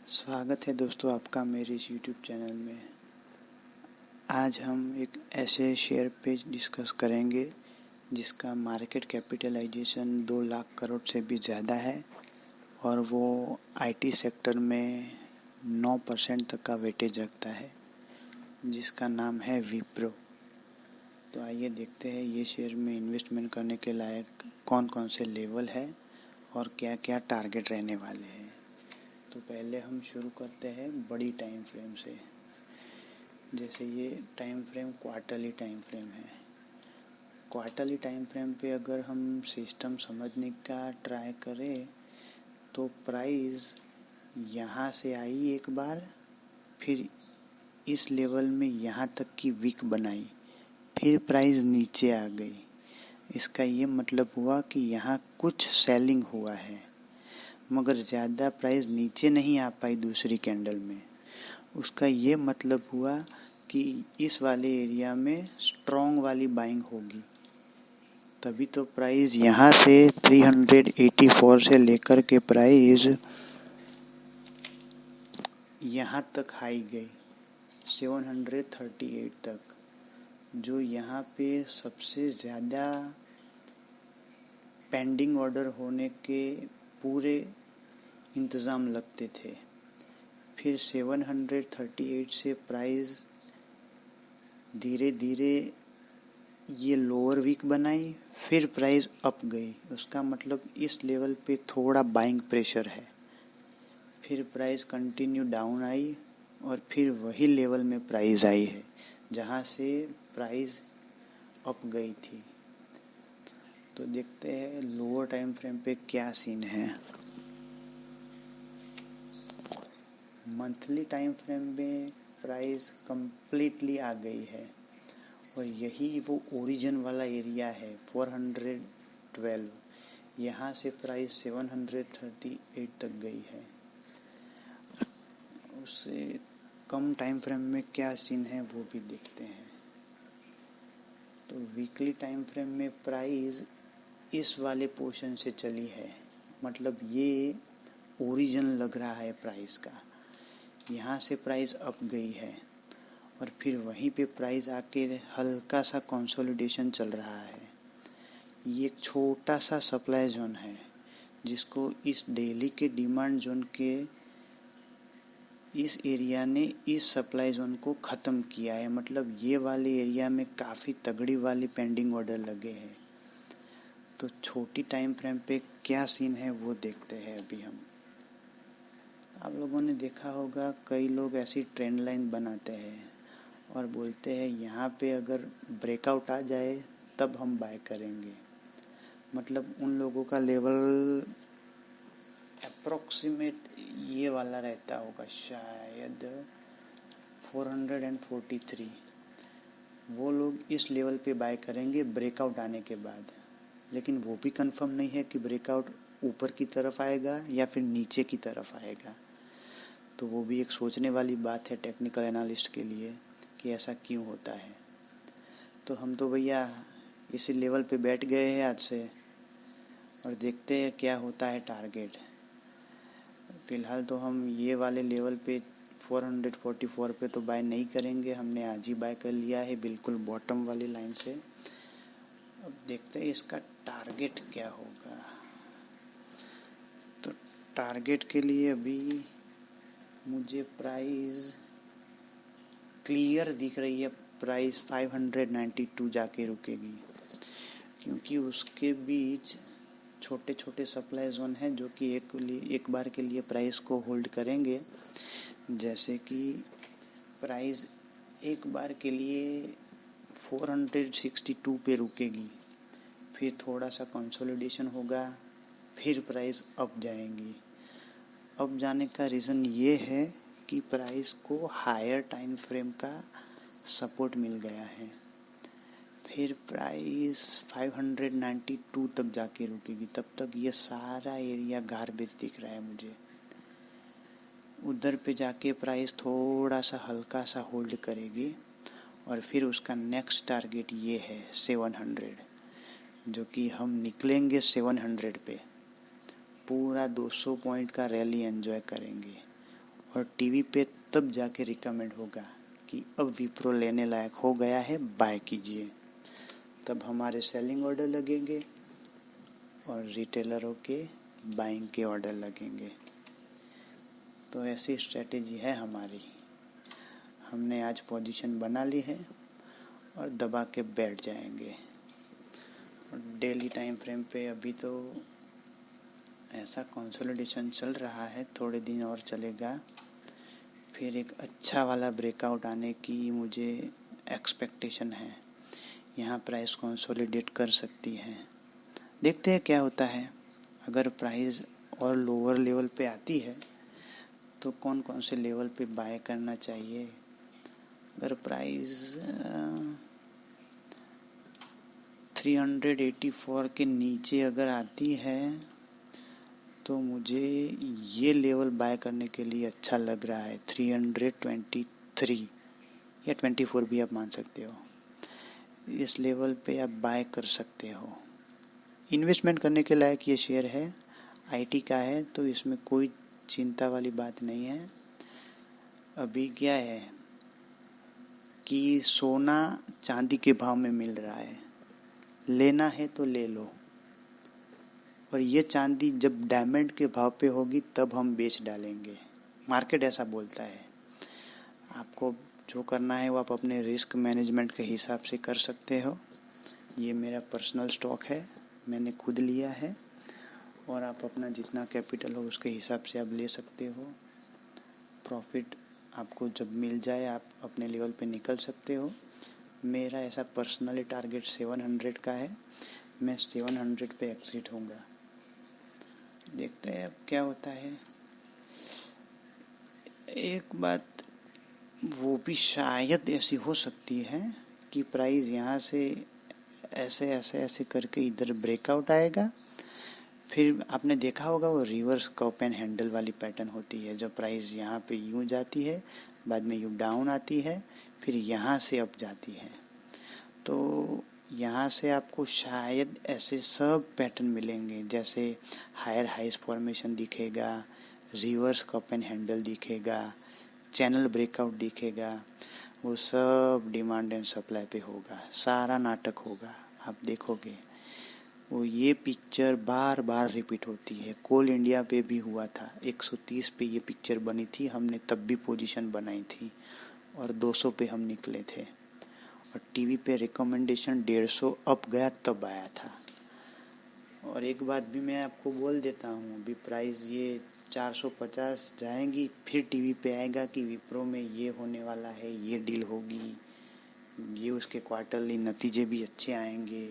स्वागत है दोस्तों आपका मेरे इस YouTube चैनल में। आज हम एक ऐसे शेयर पे डिस्कस करेंगे जिसका मार्केट कैपिटलाइजेशन 2 लाख करोड़ से भी ज़्यादा है और वो IT सेक्टर में 9% तक का वेटेज रखता है, जिसका नाम है विप्रो। तो आइए देखते हैं ये शेयर में इन्वेस्टमेंट करने के लायक कौन कौन से लेवल है और क्या क्या टारगेट रहने वाले हैं। तो पहले हम शुरू करते हैं बड़ी टाइम फ्रेम से। जैसे ये time frame quarterly time frame है। क्वार्टरली टाइम फ्रेम पे अगर हम सिस्टम समझने का ट्राई करें तो प्राइस यहाँ से आई एक बार, फिर इस लेवल में यहाँ तक की वीक बनाई, फिर प्राइस नीचे आ गई। इसका ये मतलब हुआ कि यहाँ कुछ सेलिंग हुआ है, मगर ज़्यादा प्राइस नीचे नहीं आ पाई दूसरी कैंडल में। उसका ये मतलब हुआ कि इस वाले एरिया में स्ट्रॉन्ग वाली बाइंग होगी, तभी तो प्राइस यहाँ से 384 से लेकर के प्राइस यहाँ तक हाई गई 738 तक, जो यहाँ पे सबसे ज़्यादा पेंडिंग ऑर्डर होने के पूरे इंतज़ाम लगते थे। फिर 738 से प्राइस धीरे धीरे ये लोअर वीक बनाई, फिर प्राइस अप गई। उसका मतलब इस लेवल पे थोड़ा बाइंग प्रेशर है। फिर प्राइस कंटिन्यू डाउन आई और फिर वही लेवल में प्राइस आई है जहाँ से प्राइस अप गई थी। तो देखते हैं लोअर टाइम फ्रेम पे क्या सीन है। मंथली टाइम फ्रेम में प्राइस कंप्लीटली आ गई है और यही वो ओरिजिन वाला एरिया है 412। यहाँ से प्राइस 738 तक गई है। उससे कम टाइम फ्रेम में क्या सीन है वो भी देखते हैं। तो वीकली टाइम फ्रेम में प्राइस इस वाले पोर्शन से चली है, मतलब ये ओरिजिन लग रहा है प्राइस का। यहाँ से प्राइस अप गई है और फिर वहीं पे प्राइस आके हल्का सा कंसोलिडेशन चल रहा है। ये एक छोटा सा सप्लाई जोन है जिसको इस डेली के डिमांड जोन के इस एरिया ने इस सप्लाई जोन को ख़त्म किया है। मतलब ये वाले एरिया में काफ़ी तगड़ी वाली पेंडिंग ऑर्डर लगे हैं। तो छोटी टाइम फ्रेम पे क्या सीन है वो देखते हैं अभी हम। आप लोगों ने देखा होगा कई लोग ऐसी ट्रेंड लाइन बनाते हैं और बोलते हैं यहाँ पे अगर ब्रेकआउट आ जाए तब हम बाय करेंगे। मतलब उन लोगों का लेवल अप्रोक्सीमेट ये वाला रहता होगा, शायद 443। वो लोग इस लेवल पे बाय करेंगे ब्रेकआउट आने के बाद, लेकिन वो भी कंफर्म नहीं है कि ब्रेकआउट ऊपर की तरफ आएगा या फिर नीचे की तरफ आएगा। तो वो भी एक सोचने वाली बात है टेक्निकल एनालिस्ट के लिए कि ऐसा क्यों होता है। तो हम तो भैया इसी लेवल पे बैठ गए हैं आज से और देखते हैं क्या होता है टारगेट। फ़िलहाल तो हम ये वाले लेवल पे 444 पे तो बाय नहीं करेंगे, हमने आज ही बाय कर लिया है बिल्कुल बॉटम वाली लाइन से। अब देखते हैं इसका टारगेट क्या होगा। तो टारगेट के लिए अभी मुझे प्राइस क्लियर दिख रही है, प्राइस 592 जाके रुकेगी, क्योंकि उसके बीच छोटे छोटे सप्लाई जोन हैं जो कि एक बार के लिए प्राइस को होल्ड करेंगे। जैसे कि प्राइस एक बार के लिए 462 पे रुकेगी, फिर थोड़ा सा कंसोलिडेशन होगा, फिर प्राइस अप जाएंगी। अब जाने का रीज़न ये है कि प्राइस को हायर टाइम फ्रेम का सपोर्ट मिल गया है। फिर प्राइस 592 तक जाके रुकेगी, तब तक ये सारा एरिया गार्बेज दिख रहा है मुझे। उधर पे जाके प्राइस थोड़ा सा हल्का सा होल्ड करेगी और फिर उसका नेक्स्ट टारगेट ये है 700, जो कि हम निकलेंगे 700 पे, पूरा 200 पॉइंट का रैली एंजॉय करेंगे और टीवी पे तब जाके रिकमेंड होगा कि अब विप्रो लेने लायक हो गया है, बाय कीजिए। तब हमारे सेलिंग ऑर्डर लगेंगे और रिटेलरों के बाइंग के ऑर्डर लगेंगे। तो ऐसी स्ट्रेटेजी है हमारी। हमने आज पोजीशन बना ली है और दबा के बैठ जाएंगे। और डेली टाइम फ्रेम पे अभी तो ऐसा कंसोलिडेशन चल रहा है, थोड़े दिन और चलेगा, फिर एक अच्छा वाला ब्रेकआउट आने की मुझे एक्सपेक्टेशन है। यहाँ प्राइस कंसोलिडेट कर सकती है, देखते हैं क्या होता है। अगर प्राइस और लोअर लेवल पे आती है तो कौन कौन से लेवल पे बाय करना चाहिए। अगर प्राइस 384 के नीचे अगर आती है तो मुझे ये लेवल बाय करने के लिए अच्छा लग रहा है। 323 या 24 भी आप मान सकते हो। इस लेवल पे आप बाय कर सकते हो। इन्वेस्टमेंट करने के लायक ये शेयर है, आईटी का है, तो इसमें कोई चिंता वाली बात नहीं है। अभी क्या है कि सोना चांदी के भाव में मिल रहा है, लेना है तो ले लो। और ये चांदी जब डायमंड के भाव पे होगी तब हम बेच डालेंगे। मार्केट ऐसा बोलता है। आपको जो करना है वो आप अपने रिस्क मैनेजमेंट के हिसाब से कर सकते हो। ये मेरा पर्सनल स्टॉक है, मैंने खुद लिया है, और आप अपना जितना कैपिटल हो उसके हिसाब से आप ले सकते हो। प्रॉफिट आपको जब मिल जाए आप अपने लेवल पे निकल सकते हो। मेरा ऐसा पर्सनली टारगेट 700 का है, मैं 700 पे एग्जिट होऊंगा। देखते हैं अब क्या होता है। एक बात वो भी शायद ऐसी हो सकती है कि प्राइस यहाँ से ऐसे ऐसे ऐसे करके इधर ब्रेकआउट आएगा, फिर आपने देखा होगा वो रिवर्स कप एंड हैंडल वाली पैटर्न होती है, जब प्राइस यहाँ पे यूँ जाती है, बाद में यूँ डाउन आती है, फिर यहाँ से अप जाती है। तो यहाँ से आपको शायद ऐसे सब पैटर्न मिलेंगे, जैसे हायर हाइस फॉर्मेशन दिखेगा, रिवर्स कप एंड हैंडल दिखेगा, चैनल ब्रेकआउट दिखेगा। वो सब डिमांड एंड सप्लाई पे होगा, सारा नाटक होगा। आप देखोगे वो ये पिक्चर बार बार रिपीट होती है। कोल इंडिया पे भी हुआ था, 130 पे ये पिक्चर बनी थी, हमने तब भी पोजीशन बनाई थी और 200 पे हम निकले थे। और टीवी पे रिकमेंडेशन 150 अप गया तब आया था। और एक बात भी मैं आपको बोल देता हूँ, अभी प्राइस ये 450 जाएंगी, फिर टीवी पे आएगा कि विप्रो में ये होने वाला है, ये डील होगी, ये उसके क्वार्टरली नतीजे भी अच्छे आएंगे,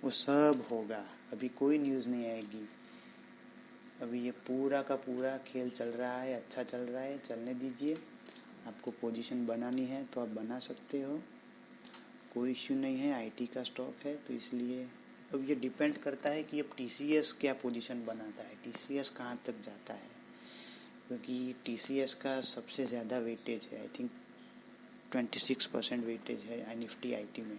वो सब होगा। अभी कोई न्यूज़ नहीं आएगी। अभी ये पूरा का पूरा खेल चल रहा है, अच्छा चल रहा है, चलने दीजिए। आपको पोजीशन बनानी है तो आप बना सकते हो, कोई इश्यू नहीं है। आईटी का स्टॉक है तो इसलिए अब ये डिपेंड करता है कि अब टीसीएस क्या पोजीशन बनाता है, टीसीएस कहाँ तक जाता है, क्योंकि टीसीएस का सबसे ज़्यादा वेटेज है, आई थिंक 26% वेटेज है निफ्टी आईटी में।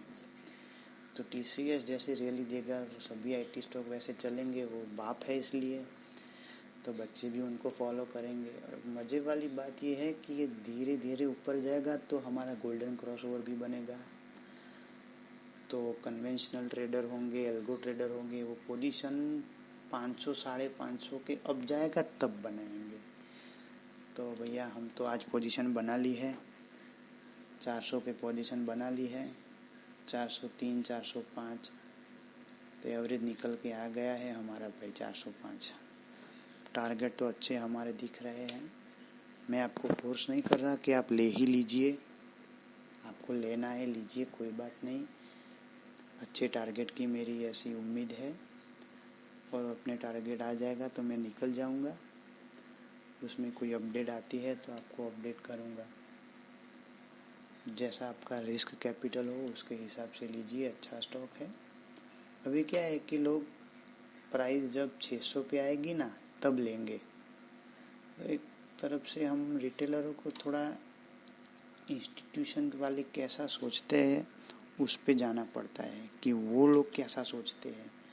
तो टीसीएस जैसे रैली देगा वो सभी आईटी स्टॉक वैसे चलेंगे, वो बाप है इसलिए, तो बच्चे भी उनको फॉलो करेंगे। और मज़े वाली बात ये है कि ये धीरे धीरे ऊपर जाएगा तो हमारा गोल्डन क्रॉसओवर भी बनेगा। तो कन्वेंशनल ट्रेडर होंगे, एल्गो ट्रेडर होंगे, वो पोजीशन 500 550 के अब जाएगा तब बनाएंगे। तो भैया हम तो आज पोजीशन बना ली है, 400 पे पोजीशन बना ली है, 403 405 तो एवरेज निकल के आ गया है हमारा भाई 405। टारगेट तो अच्छे हमारे दिख रहे हैं। मैं आपको फोर्स नहीं कर रहा कि आप ले ही लीजिए, आपको लेना है लीजिए, कोई बात नहीं। अच्छे टारगेट की मेरी ऐसी उम्मीद है, और अपने टारगेट आ जाएगा तो मैं निकल जाऊंगा। उसमें कोई अपडेट आती है तो आपको अपडेट करूंगा। जैसा आपका रिस्क कैपिटल हो उसके हिसाब से लीजिए, अच्छा स्टॉक है। अभी क्या है कि लोग प्राइस जब 600 पे आएगी ना तब लेंगे। तो एक तरफ से हम रिटेलरों को थोड़ा इंस्टीट्यूशन वाले कैसा सोचते हैं उस पे जाना पड़ता है कि वो लोग कैसा सोचते हैं।